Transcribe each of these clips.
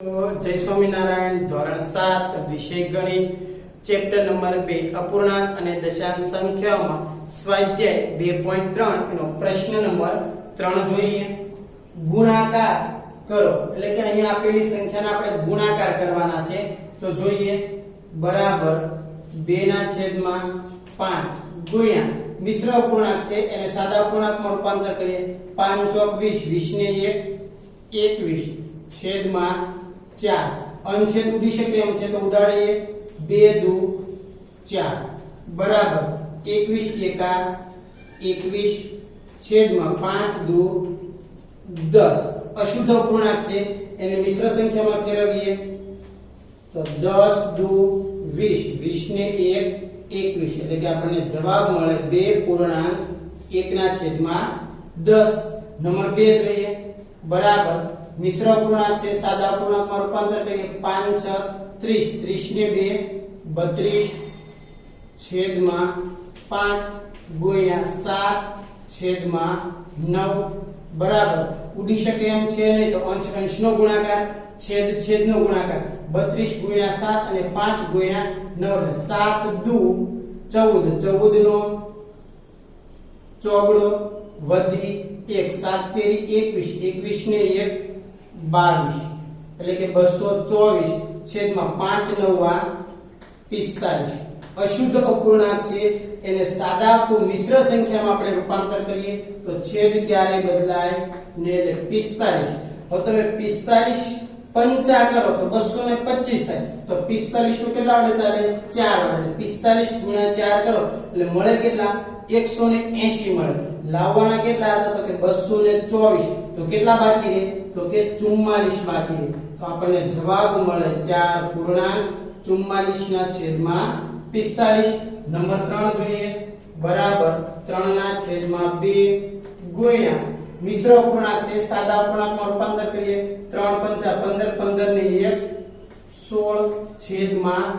जय स्वामीनारायण धोरण 7 विषय गणित चैप्टर नंबर 2 अपूर्णांक અને દશાંશ સંખ્યાઓમાં સ્વાધ્યાય 2.3 એનો પ્રશ્ન નંબર 3 જોઈએ ગુણાકાર કરો એટલે કે અહીં આપેલી સંખ્યાને આપણે ગુણાકાર કરવાના છે તો જોઈએ બરાબર 2/5 ગુણ્યા મિશ્ર અપૂર્ણાંક છે એને સાદા અપૂર્ણાંકમાં રૂપાંતર કરીએ 5 ચોક 20 20 ને 1 21 છેદમાં 4 અંશેદ ઉડી શકે એમ છે તો ઉડાડીએ 2 દુ 4 બરાબર 21 એકા 21 છેદમાં 5 દુ 10 અશુદ્ધ અપૂર્ણાંક છે એને મિશ્ર સંખ્યામાં ફેરવીએ તો 10 દુ 20 20 ને 1 21 એટલે કે આપણને જવાબ મળે 2.1/10 નંબર 2 જોઈએ બરાબર મિશ્ર અપૂર્ણાંક છે સાદા અપૂર્ણાંકમાં રૂપાંતર કરીએ 5 6 30 30 ને 2 32 છેદમાં 5 ગુણ્યા 7 છેદમાં 9 બરાબર ઉડી શકે એમ છે નહીં તો અંશ અંશનો ગુણાકાર છેદ છેદનો ગુણાકાર 32 ગુણ્યા 7 અને 5 ગુણ્યા 9 7 દુ 14 14 નો ચોગડો વધી 1 7 તેરી 21 21 ને 1 22 એટલે કે 224 છેદમાં 5 9 45 અશુદ્ધ અપૂર્ણાંક છે એને સાદા મિશ્ર સંખ્યામાં આપણે રૂપાંતર કરીએ તો છેદ ક્યારે બદલાય ને એટલે 45 હવે તમે 45 પંચા કરો તો 225 થાય તો 45 નું કેટલા વડે ચાલે 4 વડે 45 ગુણ્યા 4 કરો એટલે મળે કેટલા 180 મળે લાવવાના કેટલા હતા તો કે 224 તો કેટલા બાકી રહે તો કે 44 બાકી રહે તો આપણને જવાબ મળે 4.44 ના છેદમાં 45 નંબર 3 જોઈએ બરાબર 3 ના છેદમાં 2 ગુણ્યા મિશ્ર અપૂર્ણાંક છે સાદા અપૂર્ણાંકમાં રૂપાંતર કરીએ 3 5 15 15 ને 1 16 છેદમાં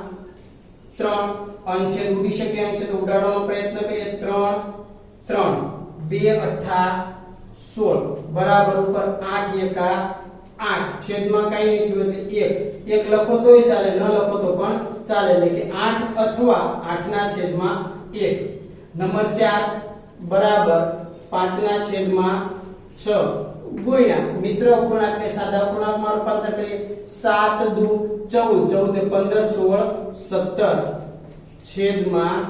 3 અંશે ઉડી શકે એમ છે તો ઉડાડવાનો પ્રયત્ન કરીએ 3 3 2 8 16 બરાબર ઉપર 8 એકા 8 છેદમાં કઈ નહીં થયું એટલે 1 લખો તોય ચાલે ન લખો તો પણ ચાલે એટલે કે 8 અથવા 8 ના છેદમાં 1 નંબર 4 બરાબર 5 ના છેદમાં 6 ગુણ્યા મિશ્ર અપૂર્ણાંકને સાદા અપૂર્ણાંકમાં રૂપાંતર કરીએ 7 દુ 14 14 ને 15 16 17 છેદમાં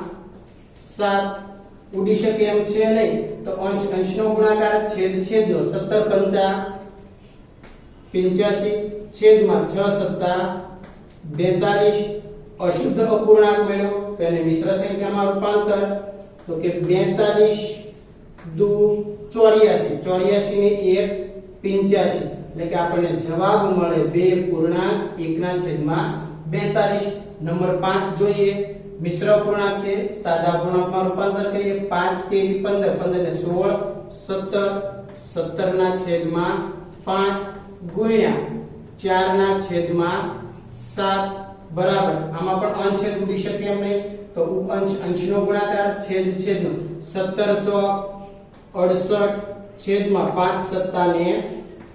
7 ઉડી શકે એમ છે નહીં તો અંશ અંશનો ગુણાકાર છેદ છેદનો 17 5 85 છેદમાં 6 7 42 અશુદ્ધ અપૂર્ણાંક મેળવો તો એને મિશ્ર સંખ્યામાં રૂપાંતર તો કે 42 દુ 84 84 ને 1 85 એટલે કે આપણને જવાબ મળે 2.1/42 નંબર 5 જોઈએ મિશ્ર અપૂર્ણાંક છે સાદા અપૂર્ણાંકમાં રૂપાંતર કરીએ 5 તેરી 15 15 ને 16 17 17 ના છેદમાં 5 ગુણ્યા 4 ના છેદમાં 7 બરાબર આમાં પણ અંશ ઉડી શકે એમ નહીં તો અંશ અંશનો ગુણાકાર છેદ છેદનો 17 ચોક 68 છેદમાં 5 7 ને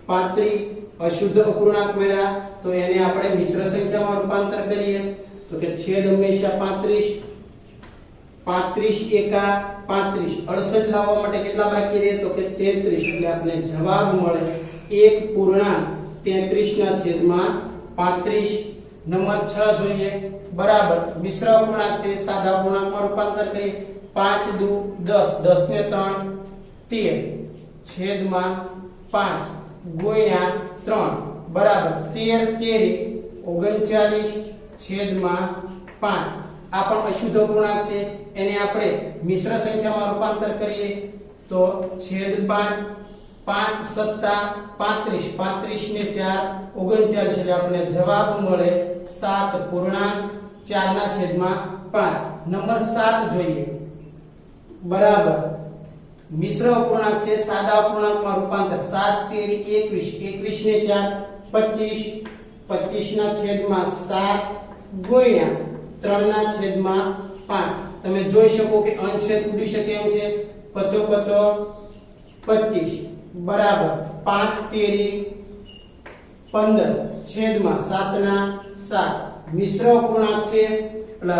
35 અશુદ્ધ અપૂર્ણાંક મેળવ્યા તો એને આપણે મિશ્ર સંખ્યામાં રૂપાંતર કરીએ તો કે છેદ હંમેશા 35 35 એકા 35 68 લાવવા માટે કેટલા બાકી રહે તો કે 33 એટલે આપણે જવાબ મળે 1.33 ના છેદમાં 35 નંબર 6 જોઈએ બરાબર મિશ્ર અપૂર્ણાંક છે સાદા અપૂર્ણાંકમાં રૂપાંતર કરીએ 5 દુ 10 10 ને 3 13 છેદમાં 5 ગુણ્યા 3 બરાબર 13 તેરી 39 છેદમાં 5 આ પણ અશુદ્ધ અપૂર્ણાંક છે એને આપણે મિશ્ર સંખ્યામાં રૂપાંતર કરીએ તો છેદ 5 5 7 35 35 ને 4 39 એટલે આપણને જવાબ મળે 7.4 ના છેદમાં 5 નંબર 7 જોઈએ બરાબર મિશ્ર અપૂર્ણાંક છે સાદા અપૂર્ણાંકમાં રૂપાંતર 7 તેરી 21 21 ને 4 25 25 ના છેદમાં 7 ગુણ્યા 3 ના છેદમાં 5 તમે જોઈ શકો કે અંશ ઉડી શકે એમ છે 25 25 બરાબર 5 તેરી 15 છેદમાં 7 ના 7 મિશ્ર અપૂર્ણાંક છે એટલે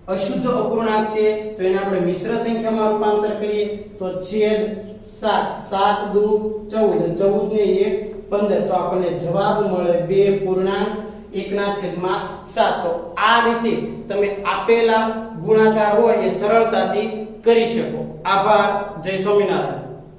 અશુદ્ધ અપૂર્ણાંક છે તો એને આપણે મિશ્ર સંખ્યામાં રૂપાંતર કરીએ તો છેદ 7 7 દુ 14 14 ને 1 15 તો આપણને જવાબ મળે 2.1/7 તો આ રીતે તમે આપેલા ગુણાકાર હોય એ સરળતાથી કરી શકો. આભાર. જય સ્વામિનારાયણ.